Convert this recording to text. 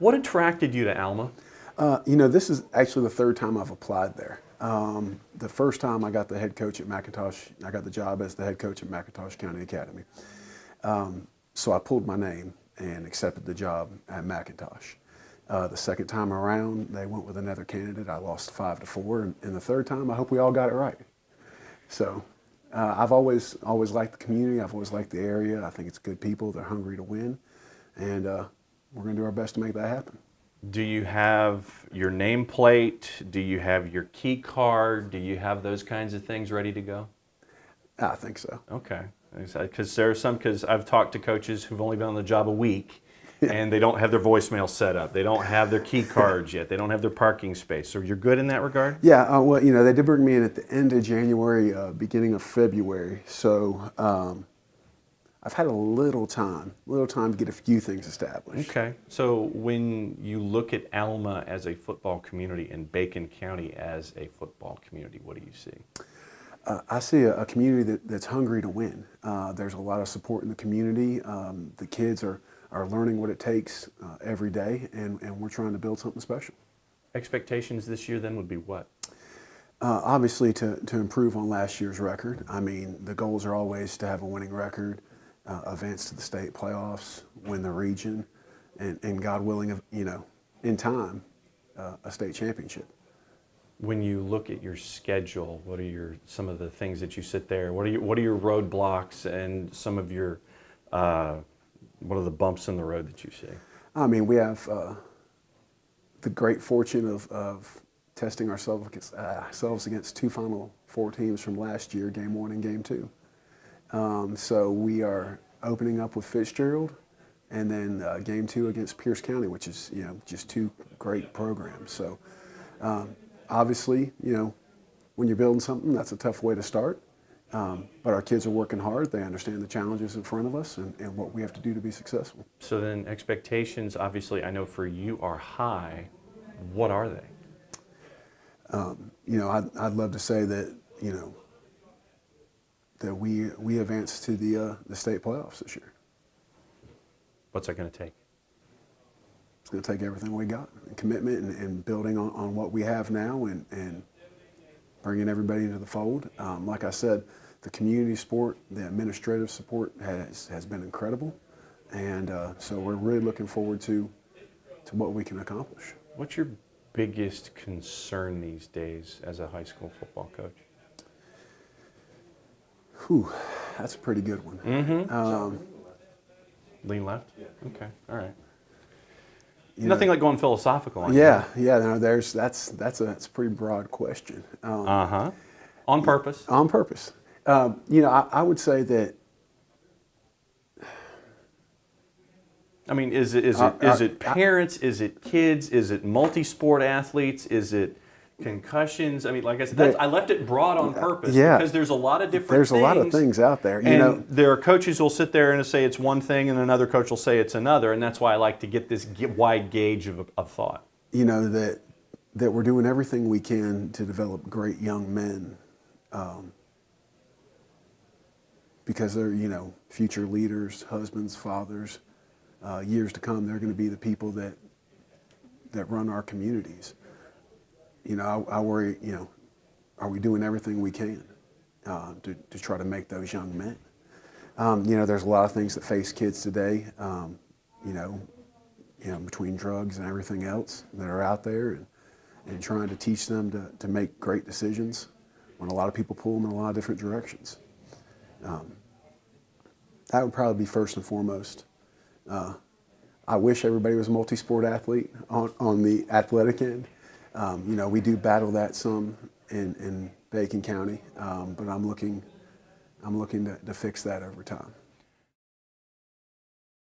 What attracted you to Alma? This is actually the third time I've applied there. The first time I got the head coach at McIntosh, I got the job as the head coach at McIntosh County Academy. So I pulled my name and accepted the job at McIntosh. The second time around, they went with another candidate. I lost 5-4, and the third time, I hope we all got it right. So I've always liked the community. I've always liked the area. I think it's good people. They're hungry to win, and we're going to do our best to make that happen. Do you have your nameplate? Do you have your key card? Do you have those kinds of things ready to go? I think so. Okay. Because I've talked to coaches who've only been on the job a week, and they don't have their voicemail set up. They don't have their key cards yet. They don't have their parking space. So you're good in that regard? Yeah, well, they did bring me in at the end of January, beginning of February. So I've had a little time to get a few things established. Okay. So when you look at Alma as a football community and Bacon County as a football community, what do you see? I see a community that's hungry to win. There's a lot of support in the community. The kids are learning what it takes every day, and we're trying to build something special. Expectations this year then would be what? Obviously to improve on last year's record. I mean, the goals are always to have a winning record, advance to the state playoffs, win the region, and God willing, in time, a state championship. When you look at your schedule, what are some of the things that you sit there? What are your roadblocks and some of your what are the bumps in the road that you see? I mean, we have the great fortune of testing ourselves against two Final Four teams from last year, Game 1 and Game 2. So we are opening up with Fitzgerald, and then Game 2 against Pierce County, which is just two great programs. So obviously, when you're building something, that's a tough way to start. But our kids are working hard. They understand the challenges in front of us and what we have to do to be successful. So then expectations, obviously, I know for you are high. What are they? I'd love to say that, that we advance to the state playoffs this year. What's that going to take? It's going to take everything we got, and commitment and building on what we have now and bringing everybody into the fold. Like I said, the community support, the administrative support has been incredible. And so we're really looking forward to what we can accomplish. What's your biggest concern these days as a high school football coach? Whew, that's a pretty good one. Mm-hmm. Lean left? Okay, all right. Nothing like going philosophical on Yeah. No, that's a pretty broad question. On purpose. On purpose. I would say that. I mean, is it parents? Is it kids? Is it multi-sport athletes? Is it concussions? I mean, like I said, I left it broad on purpose because there's a lot of different things. There's a lot of things out there. There are coaches who will sit there and say it's one thing, and another coach will say it's another, and that's why I like to get this wide gauge of thought. That we're doing everything we can to develop great young men, because they're future leaders, husbands, fathers. Years to come, they're going to be the people that run our communities. I worry, are we doing everything we can to try to make those young men? There's a lot of things that face kids today, between drugs and everything else that are out there, and trying to teach them to make great decisions when a lot of people pull them in a lot of different directions. That would probably be first and foremost. I wish everybody was a multi-sport athlete on the athletic end. We do battle that some in Bacon County, but I'm looking to fix that over time.